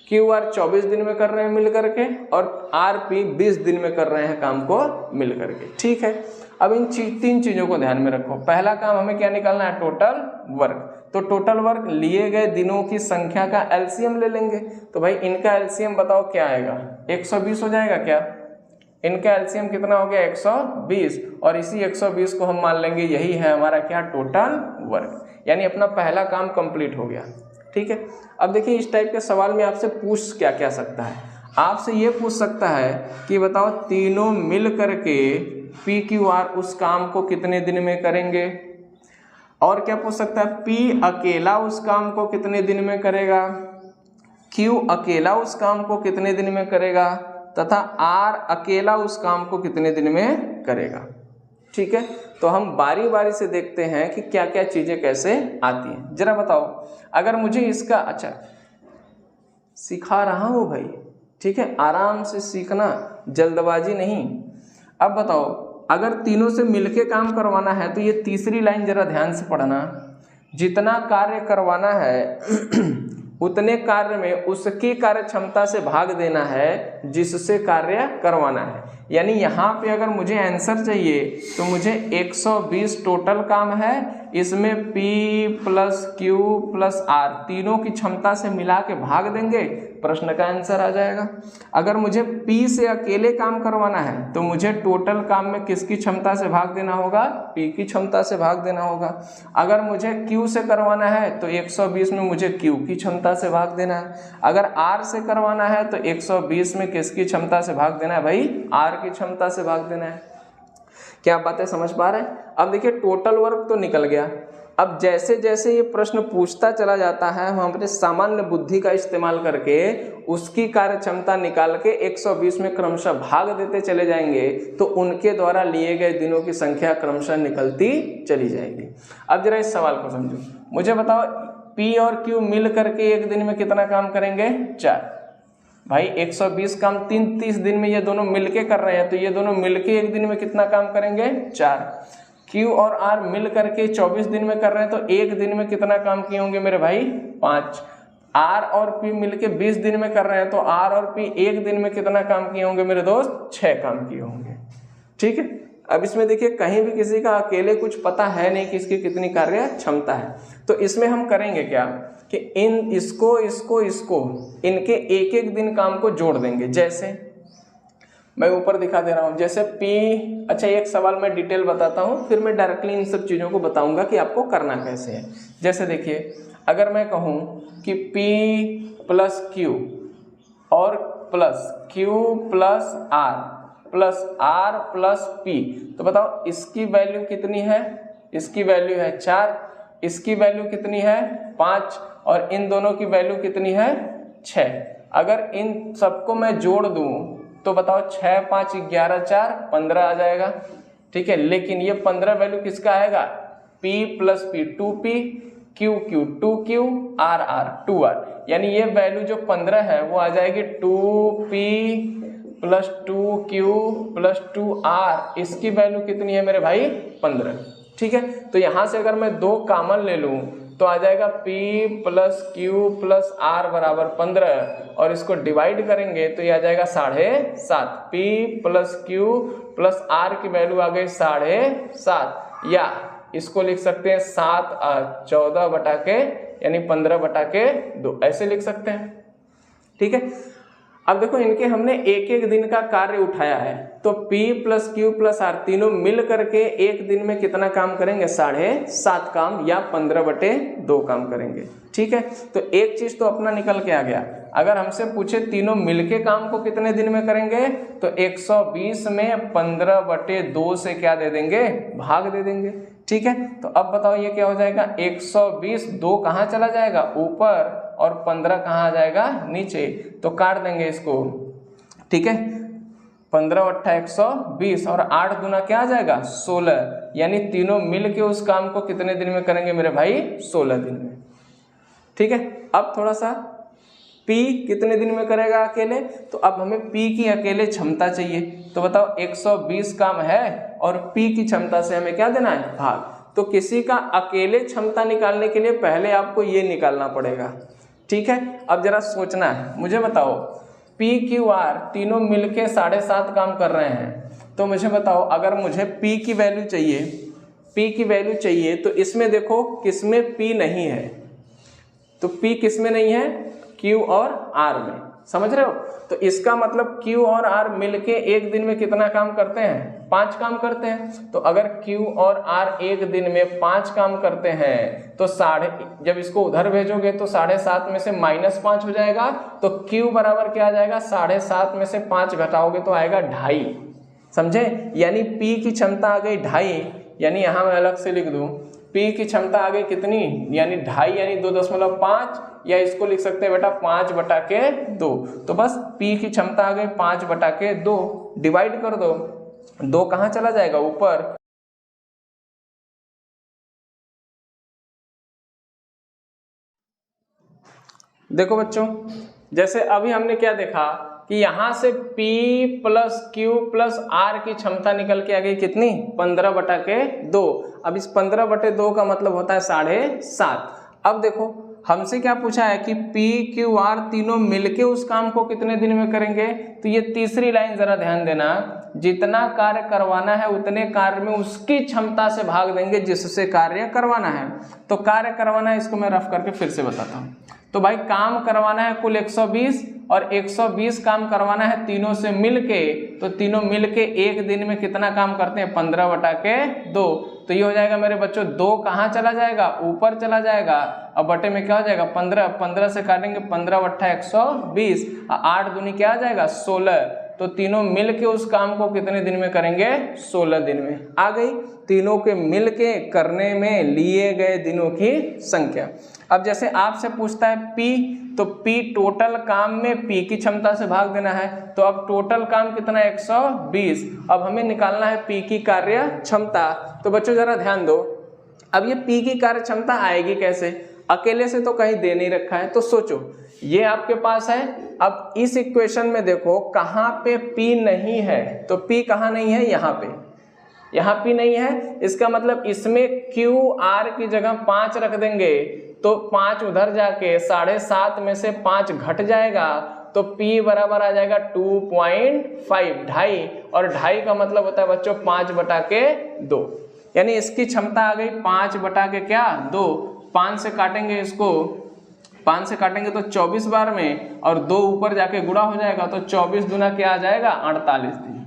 QR 24 दिन में कर रहे हैं मिल करके, और RP 20 दिन में कर रहे हैं काम को मिल करके। ठीक है, अब इन 3 चीज़ों को ध्यान में रखो। पहला काम हमें क्या निकालना है, टोटल वर्क। तो टोटल वर्क लिए गए दिनों की संख्या का एलसीएम ले लेंगे। तो भाई इनका एलसीएम बताओ क्या आएगा, 120 हो जाएगा क्या? इनका एलसीएम कितना हो गया, 120, और इसी 120 को हम मान लेंगे यही है हमारा क्या, टोटल वर्क। यानी अपना पहला काम कंप्लीट हो गया। ठीक है, अब देखिए इस टाइप के सवाल में आपसे पूछ क्या क्या सकता है। आपसे ये पूछ सकता है कि बताओ तीनों मिल करके PQR उस काम को कितने दिन में करेंगे। और क्या पूछ सकता है, P अकेला उस काम को कितने दिन में करेगा, Q अकेला उस काम को कितने दिन में करेगा, तथा R अकेला उस काम को कितने दिन में करेगा। ठीक है, तो हम बारी बारी से देखते हैं कि क्या क्या चीज़ें कैसे आती हैं। जरा बताओ, अगर मुझे इसका, अच्छा सिखा रहा हूँ भाई, ठीक है, आराम से सीखना, जल्दबाजी नहीं। अब बताओ, अगर तीनों से मिलके काम करवाना है तो ये तीसरी लाइन जरा ध्यान से पढ़ना। जितना कार्य करवाना है उतने कार्य में उसकी कार्य क्षमता से भाग देना है जिससे कार्य करवाना है। यानी यहाँ पे अगर मुझे आंसर चाहिए तो मुझे 120 टोटल काम है, इसमें P plus Q plus R तीनों की क्षमता से मिला के भाग देंगे, प्रश्न का आंसर आ जाएगा। अगर मुझे P से अकेले काम करवाना है तो मुझे टोटल काम में किसकी क्षमता से भाग देना होगा, P की क्षमता से भाग देना होगा। अगर मुझे Q से करवाना है तो 120 में मुझे Q की क्षमता से भाग देना है। अगर R से करवाना है तो 120 में किसकी क्षमता से भाग देना है भाई, R की क्षमता से भाग देना है। क्या आप बातें समझ पा रहे हैं? अब देखिए टोटल वर्क तो निकल गया, अब जैसे जैसे ये प्रश्न पूछता चला जाता है हम अपने सामान्य बुद्धि का इस्तेमाल करके उसकी कार्य क्षमता निकाल के 120 में क्रमशः भाग देते चले जाएंगे, तो उनके द्वारा लिए गए दिनों की संख्या क्रमशः निकलती चली जाएगी। अब जरा इस सवाल को समझो, मुझे बताओ P और Q मिल करके एक दिन में कितना काम करेंगे? 4। भाई 120 काम 30 दिन में ये दोनों मिलके कर रहे हैं, तो ये दोनों मिलके एक दिन में कितना काम करेंगे? 4। Q और R मिल करके 24 दिन में कर रहे हैं, तो एक दिन में कितना काम किए होंगे मेरे भाई? 5। R और P मिलके 20 दिन में कर रहे हैं, तो R और P एक दिन में कितना काम किए होंगे मेरे दोस्त? 6 काम किए होंगे। ठीक है, अब इसमें देखिए कहीं भी किसी का अकेले कुछ पता है नहीं कि इसकी कितनी कार्य क्षमता है, तो इसमें हम करेंगे क्या कि इसको इनके एक एक दिन काम को जोड़ देंगे। जैसे मैं ऊपर दिखा दे रहा हूं, जैसे P, अच्छा एक सवाल मैं डिटेल बताता हूं, फिर मैं डायरेक्टली इन सब चीज़ों को बताऊंगा कि आपको करना कैसे है। जैसे देखिए, अगर मैं कहूं कि P प्लस Q और plus Q plus R plus R plus P, तो बताओ इसकी वैल्यू कितनी है? इसकी वैल्यू है 4, इसकी वैल्यू कितनी है? 5, और इन दोनों की वैल्यू कितनी है? 6। अगर इन सबको मैं जोड़ दूं तो बताओ 6, 5, 11, 4, 15 आ जाएगा। ठीक है, लेकिन ये 15 वैल्यू किसका आएगा? P plus P 2P, Q 2Q, R 2R, यानी ये वैल्यू जो 15 है वो आ जाएगी 2P plus 2Q plus 2R, इसकी वैल्यू कितनी है मेरे भाई? 15। ठीक है, तो यहां से अगर मैं 2 कॉमन ले लूं तो आ जाएगा P plus Q plus R बराबर 15, और इसको डिवाइड करेंगे तो ये आ जाएगा 7.5। P plus Q plus R की वैल्यू आ गई 7.5, या इसको लिख सकते हैं 7 14 बटा के यानी 15 बटा के 2, ऐसे लिख सकते हैं। ठीक है, अब देखो इनके हमने एक एक दिन का कार्य उठाया है, तो P plus Q plus R तीनों मिल करके एक दिन में कितना काम करेंगे? 7.5 काम या 15/2 काम करेंगे। ठीक है, तो एक चीज तो अपना निकल के आ गया। अगर हमसे पूछे तीनों मिलके काम को कितने दिन में करेंगे, तो 120 में 15/2 से क्या दे देंगे? भाग दे देंगे। ठीक है, तो अब बताओ ये क्या हो जाएगा? 120, 2 कहाँ चला जाएगा? ऊपर, और 15 कहाँ आ जाएगा? नीचे, तो काट देंगे इसको। ठीक है, 15 × 120 और 8 दूना क्या आ जाएगा? 16, यानी तीनों मिल के उस काम को कितने दिन में करेंगे मेरे भाई? 16 दिन में। ठीक है, अब थोड़ा सा P कितने दिन में करेगा अकेले, तो अब हमें P की अकेले क्षमता चाहिए, तो बताओ 120 काम है और P की क्षमता से हमें क्या देना है? भाग। तो किसी का अकेले क्षमता निकालने के लिए पहले आपको ये निकालना पड़ेगा। ठीक है, अब जरा सोचना है, मुझे बताओ P Q R तीनों मिलके 7.5 काम कर रहे हैं, तो मुझे बताओ अगर मुझे P की वैल्यू चाहिए, तो इसमें देखो किसमें P नहीं है, तो P किसमें नहीं है? Q और R में, समझ रहे हो? तो इसका मतलब Q और R मिलके एक दिन में कितना काम करते हैं? 5 काम करते हैं। तो अगर Q और R एक दिन में 5 काम करते हैं, तो जब इसको उधर भेजोगे तो 7.5 में से -5 हो जाएगा, तो Q बराबर क्या आ जाएगा? 7.5 में से 5 घटाओगे तो आएगा 2.5। समझे? यानी P की क्षमता आ गई 2.5, यानी यहां मैं अलग से लिख दूं P की क्षमता आ गई कितनी? यानी 2.5 यानी 2.5, या इसको लिख सकते हैं बेटा 5/2। तो बस P की क्षमता आ गई 5/2, डिवाइड कर दो, 2 कहाँ चला जाएगा? ऊपर। देखो बच्चों, जैसे अभी हमने क्या देखा कि यहां से P plus Q plus R की क्षमता निकल के आ गई कितनी? 15/2। अब इस 15/2 का मतलब होता है 7.5। अब देखो हमसे क्या पूछा है कि P Q R तीनों मिलके उस काम को कितने दिन में करेंगे, तो ये तीसरी लाइन जरा ध्यान देना, जितना कार्य करवाना है उतने कार्य में उसकी क्षमता से भाग देंगे जिससे कार्य करवाना है। तो कार्य करवाना है, इसको मैं रफ करके फिर से बताता हूँ। तो भाई काम करवाना है कुल 120, और 120 काम करवाना है तीनों से मिलके, तो तीनों मिलके एक दिन में कितना काम करते हैं? 15/2। तो ये हो जाएगा मेरे बच्चों 2 कहाँ चला जाएगा? ऊपर चला जाएगा, अब बटे में क्या हो जाएगा? 15 से काटेंगे 15 × 120, 8 दूनी क्या आ जाएगा? 16, तो तीनों मिल के उस काम को कितने दिन में करेंगे? 16 दिन में। आ गई तीनों के मिल के करने में लिए गए दिनों की संख्या। अब जैसे आपसे पूछता है P, तो P टोटल काम में P की क्षमता से भाग देना है। तो अब टोटल काम कितना है? 120। अब हमें निकालना है P की कार्य क्षमता। तो बच्चों जरा ध्यान दो, अब ये P की कार्य क्षमता आएगी कैसे? अकेले से तो कहीं दे नहीं रखा है, तो सोचो ये आपके पास है। अब इस इक्वेशन में देखो कहाँ पे P नहीं है, तो P कहाँ नहीं है? यहाँ पे, यहाँ P नहीं है। इसका मतलब इसमें Q R की जगह 5 रख देंगे, तो 5 उधर जाके 7.5 में से 5 घट जाएगा, तो P बराबर आ जाएगा 2.5, ढाई। और ढाई का मतलब होता है बच्चों 5/2, यानी इसकी क्षमता आ गई 5/2। 5 से काटेंगे इसको, 5 से काटेंगे तो 24 बार में, और 2 ऊपर जाके गुणा हो जाएगा, तो 24 दूना क्या आ जाएगा? 48 दिन।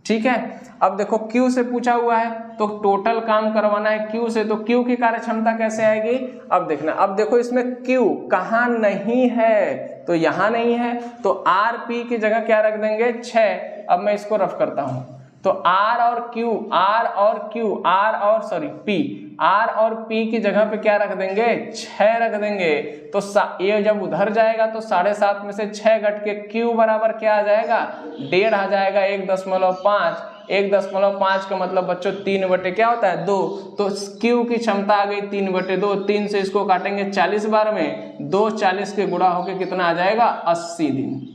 ठीक है। अब देखो Q से पूछा हुआ है, तो टोटल काम करवाना है Q से, तो Q की कार्य क्षमता कैसे आएगी? अब देखना, अब देखो इसमें Q कहाँ नहीं है, तो यहाँ नहीं है, तो RP की जगह क्या रख देंगे? 6। अब मैं इसको रफ करता हूँ, तो R और P की जगह पे क्या रख देंगे? 6 रख देंगे। तो ये जब उधर जाएगा तो 7.5 में से 6 घट के Q बराबर क्या आ जाएगा? 1.5 आ जाएगा, 1.5। 1.5 का मतलब बच्चों 3 क्या होता है? 2। तो Q की क्षमता आ गई 3/2। 3 से इसको काटेंगे 40 बार में, 2 40 के गुणा होके कितना आ जाएगा? 80 दिन।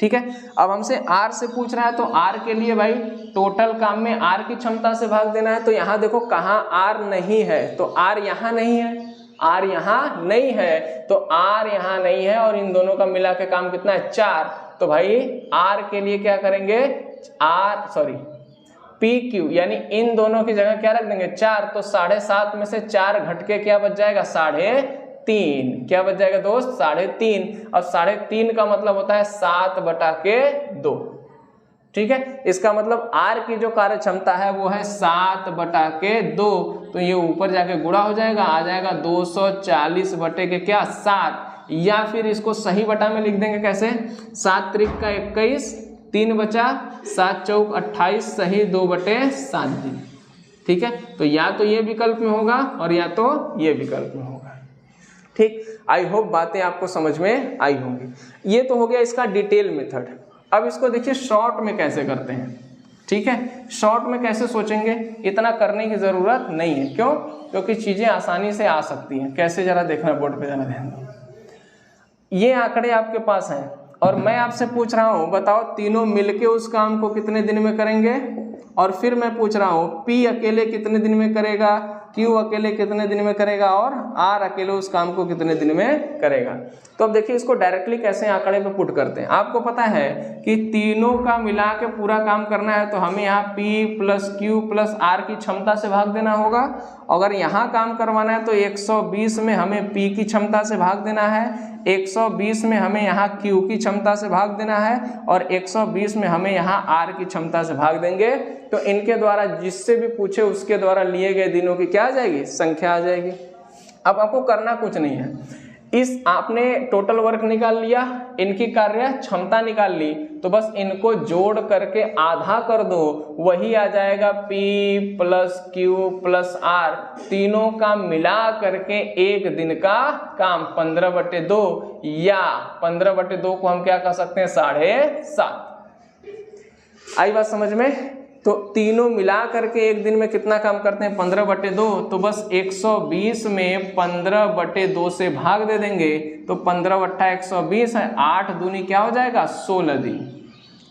ठीक है। अब हमसे R से पूछ रहा है, तो R के लिए भाई टोटल काम में R की क्षमता से भाग देना है। तो यहाँ देखो कहाँ R नहीं है, तो R यहाँ नहीं है, R यहाँ नहीं है, तो R यहाँ नहीं है, और इन दोनों का मिला के काम कितना है? 4। तो भाई R के लिए क्या करेंगे? PQ, यानी इन दोनों की जगह क्या रख देंगे? 4। तो 7.5 में से 4 घट के क्या बच जाएगा? 3.5। क्या बच जाएगा दोस्त? 3.5। और 3.5 का मतलब होता है 7/2। ठीक है। इसका मतलब R की जो कार्य क्षमता है वो है 7/2। तो ये ऊपर जाके गुणा हो जाएगा, आ जाएगा 240/7। या फिर इसको सही बटा में लिख देंगे कैसे? 7 त्रिक का 21, 3 बचा, 7 चौक 28, सही 2/7 दिन। ठीक है। तो या तो ये विकल्प में होगा और या तो ये विकल्प में होगा। ठीक, आई होप बातें आपको समझ में आई होंगी। ये तो हो गया इसका डिटेल मेथड। अब इसको देखिए शॉर्ट में कैसे करते हैं। ठीक है, शॉर्ट में कैसे सोचेंगे, इतना करने की जरूरत नहीं है। क्यों? क्योंकि चीजें आसानी से आ सकती हैं। कैसे, जरा देखना बोर्ड पे, जरा ध्यान दो। ये आंकड़े आपके पास हैं और मैं आपसे पूछ रहा हूं, बताओ तीनों मिलके उस काम को कितने दिन में करेंगे? और फिर मैं पूछ रहा हूं P अकेले कितने दिन में करेगा, Q अकेले कितने दिन में करेगा, और R अकेले उस काम को कितने दिन में करेगा। तो अब देखिए इसको डायरेक्टली कैसे आंकड़े पे पुट करते हैं। आपको पता है कि तीनों का मिला के पूरा काम करना है, तो हमें यहाँ P + Q + R की क्षमता से भाग देना होगा। अगर यहाँ काम करवाना है तो 120 में हमें P की क्षमता से भाग देना है, 120 में हमें यहाँ Q की क्षमता से भाग देना है, और 120 में हमें यहाँ R की क्षमता से भाग देंगे। तो इनके द्वारा जिससे भी पूछे उसके द्वारा लिए गए दिनों की क्या आ जाएगी? संख्या आ जाएगी। अब आपको करना कुछ नहीं है, इस आपने टोटल वर्क निकाल लिया, इनकी कार्य क्षमता निकाल ली, तो बस इनको जोड़ करके आधा कर दो, वही आ जाएगा P + Q + R, तीनों का मिला करके एक दिन का काम 15/2, या 15/2 को हम क्या कर सकते हैं? 7.5। आई बात समझ में? तो तीनों मिला करके एक दिन में कितना काम करते हैं? 15/2। तो बस 120 में 15/2 से भाग दे देंगे, तो 15/120 है, 8 दूनी क्या हो जाएगा? 16 दिन।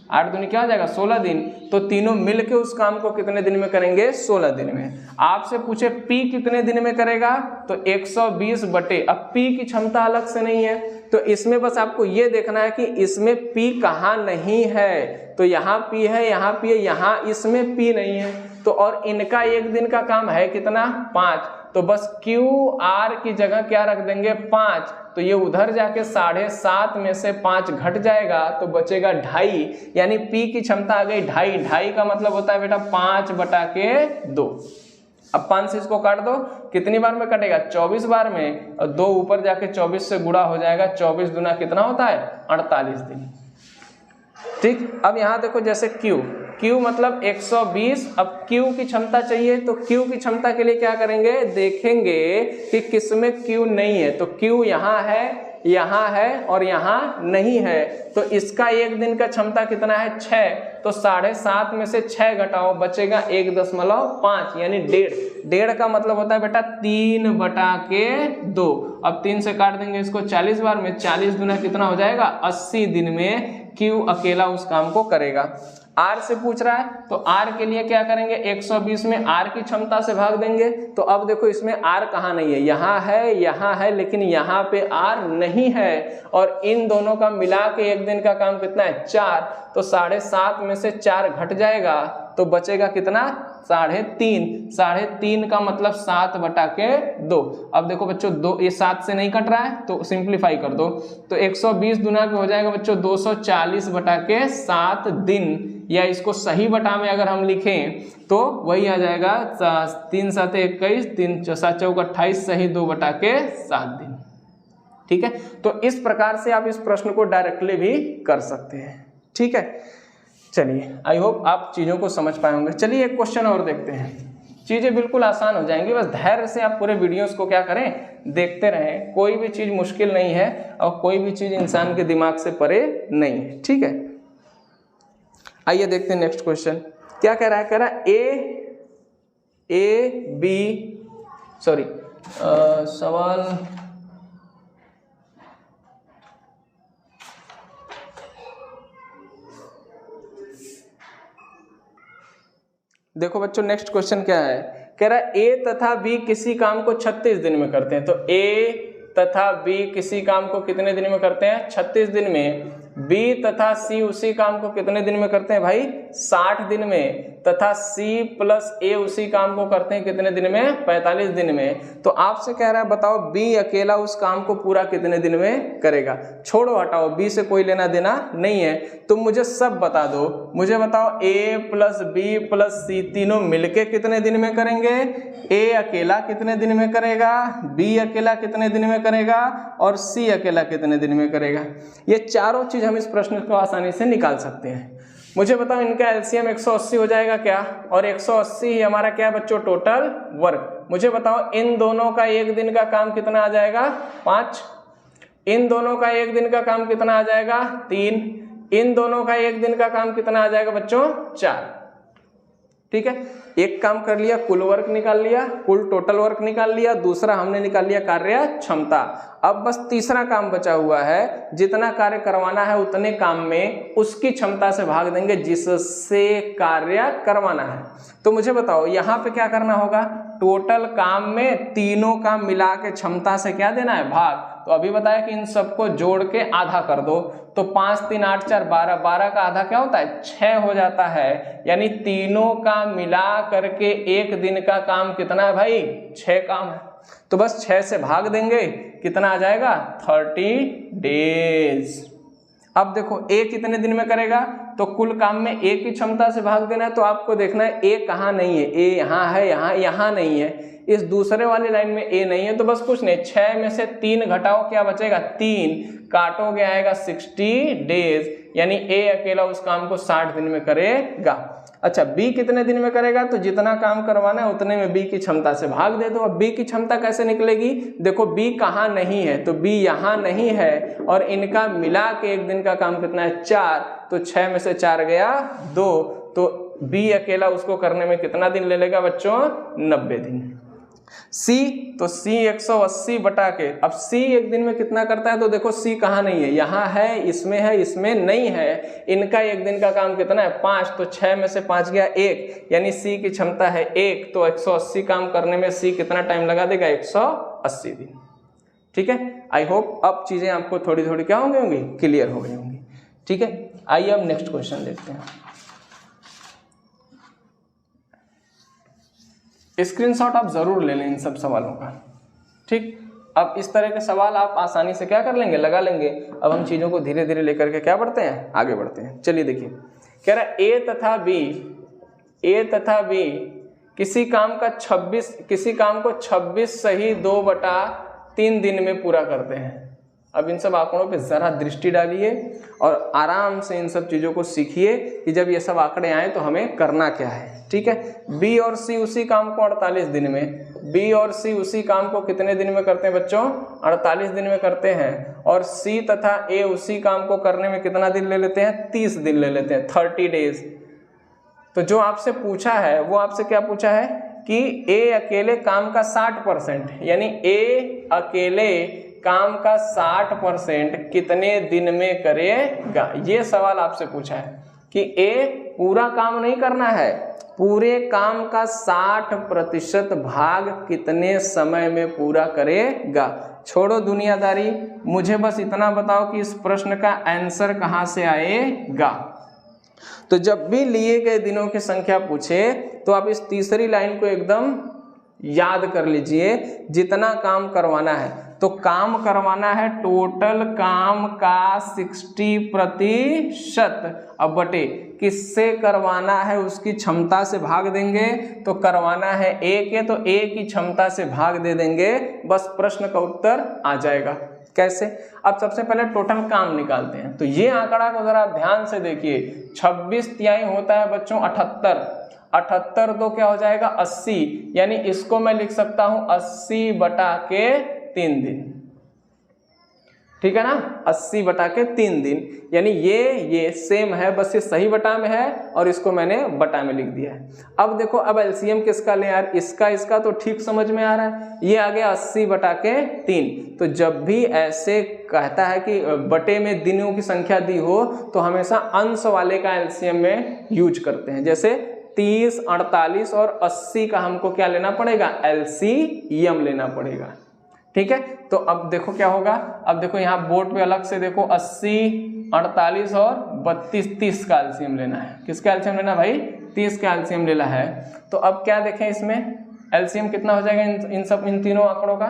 8 दूनी क्या हो जाएगा? 16 दिन। तो तीनों मिलके उस काम को कितने दिन में करेंगे? 16 दिन में। आपसे पूछे P कितने दिन में करेगा, तो 120 बटे, अब P की क्षमता अलग से नहीं है, तो इसमें बस आपको ये देखना है कि इसमें P कहाँ नहीं है। तो यहाँ P है, यहाँ P है, यहाँ इसमें P नहीं है। तो और इनका एक दिन का काम है कितना? 5। तो बस Q R की जगह क्या रख देंगे? 5। तो ये उधर जाके 7.5 में से 5 घट जाएगा, तो बचेगा 2.5, यानी P की क्षमता आ गई 2.5। 2.5 का मतलब होता है बेटा 5/2। अब 5 से इसको काट दो, कितनी बार में कटेगा? 24 बार में, और 2 ऊपर जाके 24 से गुणा हो जाएगा, 24 दूना कितना होता है? 48 दिन। ठीक। अब यहाँ देखो जैसे Q मतलब 120, अब Q की क्षमता चाहिए तो Q की क्षमता के लिए क्या करेंगे, देखेंगे कि किसमें Q नहीं है, तो Q यहाँ है, यहाँ है और यहाँ नहीं है, तो इसका एक दिन का क्षमता कितना है 6, तो 7.5 में से 6 घटाओ, बचेगा 1.5 यानी 1.5 का मतलब होता है बेटा 3/2। अब 3 से काट देंगे इसको 40 बार में, 40 गुना कितना हो जाएगा 80 दिन में Q अकेला उस काम को करेगा। R से पूछ रहा है तो R के लिए क्या करेंगे, 120 में R की क्षमता से भाग देंगे। तो अब देखो इसमें R कहाँ नहीं है, यहाँ है लेकिन यहाँ पे R नहीं है, और इन दोनों का मिला के एक दिन का काम कितना है 4, तो 7.5 में से 4 घट जाएगा तो बचेगा कितना 3.5। 3.5 का मतलब 7/2। अब देखो बच्चों 2 ये 7 से नहीं कट रहा है तो सिंप्लीफाई कर दो, तो 120 गुना के हो जाएगा बच्चों 240/7 दिन, या इसको सही बटा में अगर हम लिखें तो वही आ जाएगा 3 7 21, 3 7 चौक 28, सही 2/7 दिन। ठीक है, तो इस प्रकार से आप इस प्रश्न को डायरेक्टली भी कर सकते हैं। ठीक है, चलिए आई होप आप चीज़ों को समझ पाए होंगे। चलिए एक क्वेश्चन और देखते हैं, चीज़ें बिल्कुल आसान हो जाएंगी, बस धैर्य से आप पूरे वीडियोस को क्या करें, देखते रहें। कोई भी चीज़ मुश्किल नहीं है और कोई भी चीज़ इंसान के दिमाग से परे नहीं है। ठीक है, आइए देखते हैं नेक्स्ट क्वेश्चन क्या कह रहा है। कह रहा है सवाल देखो बच्चों नेक्स्ट क्वेश्चन क्या है, कह रहा है A तथा B किसी काम को 36 दिन में करते हैं। तो A तथा B किसी काम को कितने दिन में करते हैं 36 दिन में। B तथा C उसी काम को कितने दिन में करते हैं भाई 60 दिन में, तथा C प्लस A उसी काम को करते हैं कितने दिन में 45 दिन में। तो आपसे कह रहा है बताओ B अकेला उस काम को पूरा कितने दिन में करेगा। छोड़ो हटाओ, B से कोई लेना देना नहीं है, तुम मुझे सब बता दो। मुझे बताओ A plus B plus C तीनों मिलके कितने दिन में करेंगे। A अकेला कितने दिन में करेगा, B अकेला कितने दिन में करेगा और C अकेला कितने दिन में करेगा। ये चारों चीज हम इस प्रश्न को आसानी से निकाल सकते हैं। मुझे बताओ इनका एलसीएम 180 हो जाएगा क्या, और 180 ही हमारा क्या है बच्चों टोटल वर्क। मुझे बताओ इन दोनों का एक दिन का काम कितना आ जाएगा 5, इन दोनों का एक दिन का काम कितना आ जाएगा 3, इन दोनों का एक दिन का काम कितना आ जाएगा बच्चों 4। ठीक है, एक काम कर लिया, कुल वर्क निकाल लिया, कुल टोटल वर्क निकाल लिया, दूसरा हमने निकाल लिया कार्य क्षमता। अब बस तीसरा काम बचा हुआ है, जितना कार्य करवाना है उतने काम में उसकी क्षमता से भाग देंगे जिससे कार्य करवाना है। तो मुझे बताओ यहाँ पे क्या करना होगा, टोटल काम में तीनों काम मिला के क्षमता से क्या देना है भाग। तो अभी बताया कि इन सबको जोड़ के आधा कर दो, तो 5 3 8 4 12, 12 का आधा क्या होता है 6 हो जाता है, यानी तीनों का मिला करके एक दिन का काम कितना है भाई 6 काम है। तो बस 6 से भाग देंगे, कितना आ जाएगा 30 डेज। अब देखो A कितने दिन में करेगा, तो कुल काम में A की क्षमता से भाग देना है। तो आपको देखना है A कहाँ नहीं है, A यहाँ है, यहाँ नहीं है, इस दूसरे वाली लाइन में A नहीं है। तो बस कुछ नहीं, 6 में से 3 घटाओ, क्या बचेगा 3, काटोगे आएगा 60 डेज, यानी A अकेला उस काम को 60 दिन में करेगा। अच्छा B कितने दिन में करेगा, तो जितना काम करवाना है उतने में B की क्षमता से भाग दे दो। अब B की क्षमता कैसे निकलेगी, देखो B कहाँ नहीं है, तो B यहाँ नहीं है, और इनका मिला के एक दिन का काम कितना है 4, तो 6 में से 4 गया 2, तो B अकेला उसको करने में कितना दिन ले लेगा बच्चों 90 दिन। C तो C 180 बटा के, अब C एक दिन में कितना करता है, तो देखो C कहाँ नहीं है, यहाँ है, इसमें नहीं है, इनका एक दिन का काम कितना है 5, तो 6 में से 5 गया 1, यानी C की क्षमता है 1, तो 180 काम करने में C कितना टाइम लगा देगा 180 दिन। ठीक है, आई होप अब चीजें आपको थोड़ी थोड़ी क्या होंगी क्लियर हो गई होंगी। ठीक है, आइए अब नेक्स्ट क्वेश्चन देखते हैं। स्क्रीनशॉट आप जरूर ले लें इन सब सवालों का। ठीक, अब इस तरह के सवाल आप आसानी से क्या कर लेंगे, लगा लेंगे। अब हम चीजों को धीरे धीरे लेकर के क्या बढ़ते हैं, आगे बढ़ते हैं। चलिए देखिए, कह रहा है A तथा B किसी काम को 26 सही 2/3 दिन में पूरा करते हैं। अब इन सब आंकड़ों पे ज़रा दृष्टि डालिए और आराम से इन सब चीज़ों को सीखिए कि जब ये सब आंकड़े आए तो हमें करना क्या है। ठीक है, बी और सी उसी काम को 48 दिन में, बी और सी उसी काम को कितने दिन में करते हैं बच्चों? 48 दिन में करते हैं। और सी तथा ए उसी काम को करने में कितना दिन ले लेते हैं? 30 दिन ले लेते हैं, 30 डेज। तो जो आपसे पूछा है वो आपसे क्या पूछा है कि ए अकेले काम का 60%, यानी ए अकेले काम का 60% कितने दिन में करेगा, ये सवाल आपसे पूछा है कि ए पूरा काम नहीं करना है, पूरे काम का 60% भाग कितने समय में पूरा करेगा। छोड़ो दुनियादारी, मुझे बस इतना बताओ कि इस प्रश्न का आंसर कहाँ से आएगा। तो जब भी लिए गए दिनों की संख्या पूछे तो आप इस तीसरी लाइन को एकदम याद कर लीजिए, जितना काम करवाना है। तो काम करवाना है टोटल काम का 60%, अब बटे किससे करवाना है उसकी क्षमता से भाग देंगे। तो करवाना है ए के, तो ए की क्षमता से भाग दे देंगे, बस प्रश्न का उत्तर आ जाएगा। कैसे? अब सबसे पहले टोटल काम निकालते हैं। तो ये आंकड़ा को जरा ध्यान से देखिए, 26 तिहाई होता है बच्चों 78, 78 तो क्या हो जाएगा 80, यानी इसको मैं लिख सकता हूं 80 बटा के 3 दिन। ठीक है ना, 80 बटा के 3 दिन, यानी ये सेम है, बस ये सही बटा में है और इसको मैंने बटा में लिख दिया है। अब देखो, अब एलसीएम किसका ले यार, इसका तो ठीक समझ में आ रहा है, ये आ गया 80 बटा के 3। तो जब भी ऐसे कहता है कि बटे में दिनों की संख्या दी हो तो हमेशा अंश वाले का एलसीएम में यूज करते हैं। जैसे 30, 48 और 80 का हमको क्या लेना पड़ेगा? एलसीएम लेना पड़ेगा। ठीक है, तो अब देखो क्या होगा। अब देखो यहाँ बोर्ड पे अलग से देखो 80, 48 और 32, 30 का एलसीएम लेना है। किसका एलसीएम लेना भाई? 30 का एलसीएम लेना है। तो अब क्या देखें, इसमें एलसीएम कितना हो जाएगा इन तीनों आंकड़ों का?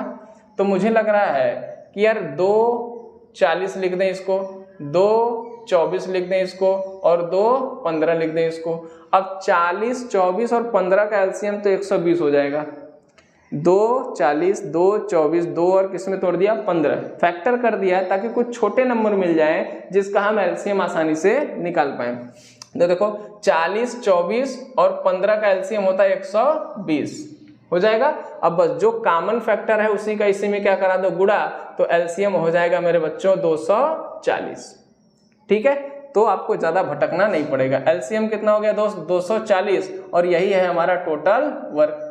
तो मुझे लग रहा है कि यार 240 लिख दें इसको, 224 लिख दें इसको और 215 लिख दें इसको। अब 40, 24 और 15 का एलसीएम तो 120 हो जाएगा। 240, 224, 2 और किस में तोड़ दिया? 15, फैक्टर कर दिया है ताकि कुछ छोटे नंबर मिल जाए जिसका हम एलसीएम आसानी से निकाल पाए। तो देखो 40, 24 और 15 का एलसीएम होता है 120 हो जाएगा। अब बस जो कॉमन फैक्टर है उसी का इसी में क्या करा दो? गुणा, तो एलसीएम हो जाएगा मेरे बच्चों 240। ठीक है, तो आपको ज्यादा भटकना नहीं पड़ेगा। एलसीएम कितना हो गया दोस्त? 240, और यही है हमारा टोटल वर्क।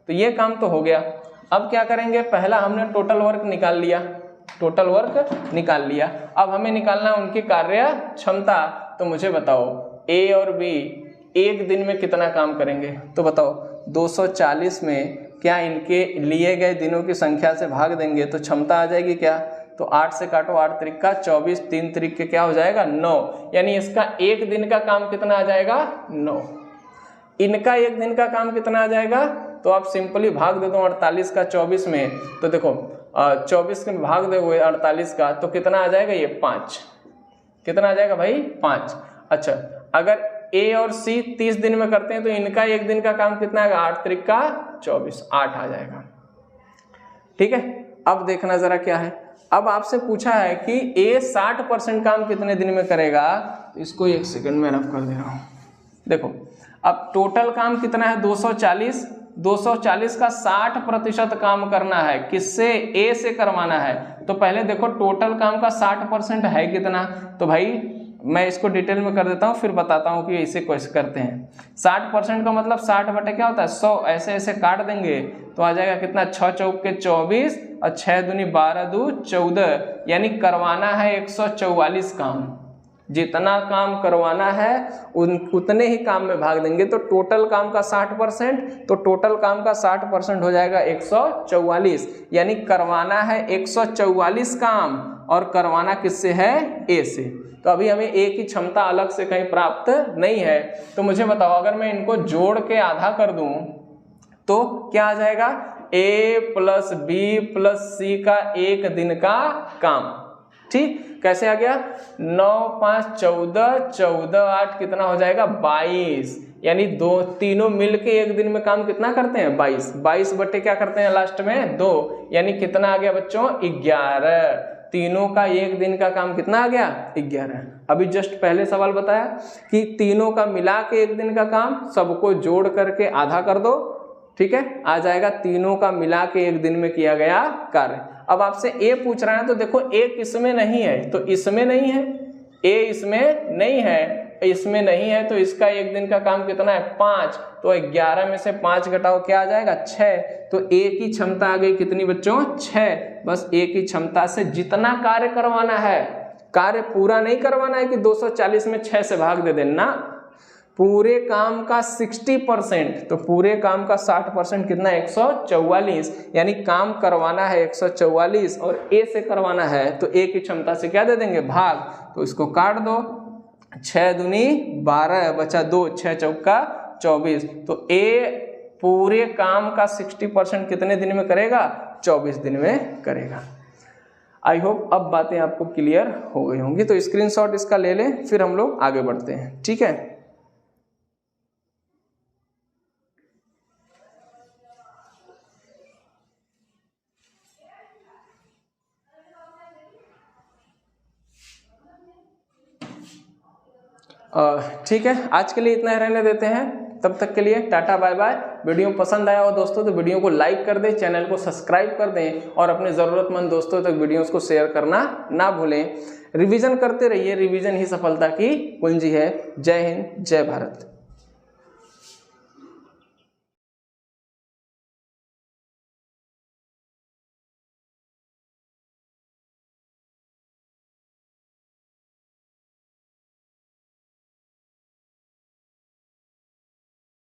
तो ये काम तो हो गया। अब क्या करेंगे, पहला हमने टोटल वर्क निकाल लिया, टोटल वर्क निकाल लिया। अब हमें निकालना है उनकी कार्य क्षमता। तो मुझे बताओ ए और बी एक दिन में कितना काम करेंगे? तो बताओ 240 में क्या इनके लिए गए दिनों की संख्या से भाग देंगे तो क्षमता आ जाएगी क्या? तो 8 से काटो, 8 त्रिका 24, 3 त्रिक क्या हो जाएगा? 9, यानी इसका एक दिन का काम कितना आ जाएगा? 9। इनका एक दिन का काम कितना आ जाएगा? तो आप सिंपली भाग दे दो 48 का 24 में। तो देखो 24 में भाग दोगे 48 का तो कितना आ जाएगा? ये 5। कितना आ जाएगा भाई? 5। अच्छा, अगर ए और सी 30 दिन में करते हैं तो इनका एक दिन का काम कितना आएगा? 8 त्रिका 24, 8 आ जाएगा। ठीक है, अब देखना जरा क्या है। अब आपसे पूछा है कि ए 60% काम कितने दिन में करेगा। इसको 1 सेकंड में रफ कर दे रहा हूं। देखो अब टोटल काम कितना है? 240, 240 का 60% काम करना है, किससे? ए से करवाना है। तो पहले देखो टोटल काम का 60% है कितना। तो भाई मैं इसको डिटेल में कर देता हूँ, फिर बताता हूँ कि इसे कैसे करते हैं। 60% का मतलब 60 बटे क्या होता है? 100। ऐसे ऐसे काट देंगे तो आ जाएगा कितना? 6 चौक के 24 और 6 दूनी 12 दू 14, यानी करवाना है 144 काम। जितना काम करवाना है उतने ही काम में भाग देंगे। तो टोटल काम का 60%, तो टोटल काम का 60% हो जाएगा 144, यानी करवाना है 144 काम, और करवाना किससे है? ए से। तो अभी हमें ए की क्षमता अलग से कहीं प्राप्त नहीं है। तो मुझे बताओ अगर मैं इनको जोड़ के आधा कर दूं तो क्या आ जाएगा? ए प्लस बी प्लस सी का एक दिन का काम। ठीक, कैसे आ गया? 9, 5, 14, 14, 8 कितना हो जाएगा? 22, यानी तीनों मिलके एक दिन में काम कितना करते हैं? 22। 22 बटे क्या करते हैं लास्ट में? 2, यानी कितना आ गया बच्चों? 11। तीनों का एक दिन का काम कितना आ गया 11। अभी जस्ट पहले सवाल बताया कि तीनों का मिला के एक दिन का काम, सबको जोड़ करके आधा कर दो, ठीक है, आ जाएगा तीनों का मिला के एक दिन में किया गया कार्य। अब आपसे ए पूछ रहा है तो देखो ए किसमें नहीं है, तो इसमें नहीं है, ए इसमें नहीं है, इसमें नहीं है, तो इसका एक दिन का काम कितना है 5, तो 11 में से 5 घटाओ क्या आ जाएगा 6, तो ए की क्षमता आ गई कितनी बच्चों 6। बस ए की क्षमता से जितना कार्य करवाना है, कार्य पूरा नहीं करवाना है कि 240 में 6 से भाग दे देना, पूरे काम का 60%, तो पूरे काम का 60% कितना 144, यानी काम करवाना है 144 और ए से करवाना है तो ए की क्षमता से क्या दे देंगे भाग, तो इसको काट दो, 6 दूनी 12 बचा 2, 6 चौका 24, तो ए पूरे काम का 60% कितने दिन में करेगा 24 दिन में करेगा। आई होप अब बातें आपको क्लियर हो गई होंगी, तो स्क्रीनशॉट इसका ले लें, फिर हम लोग आगे बढ़ते हैं, ठीक है। ठीक है, आज के लिए इतना ही रहने देते हैं, तब तक के लिए टाटा बाय बाय। वीडियो पसंद आया हो दोस्तों तो वीडियो को लाइक कर दें, चैनल को सब्सक्राइब कर दें और अपने ज़रूरतमंद दोस्तों तक वीडियोस को शेयर करना ना भूलें। रिवीजन करते रहिए, रिवीजन ही सफलता की कुंजी है। जय हिंद, जय भारत।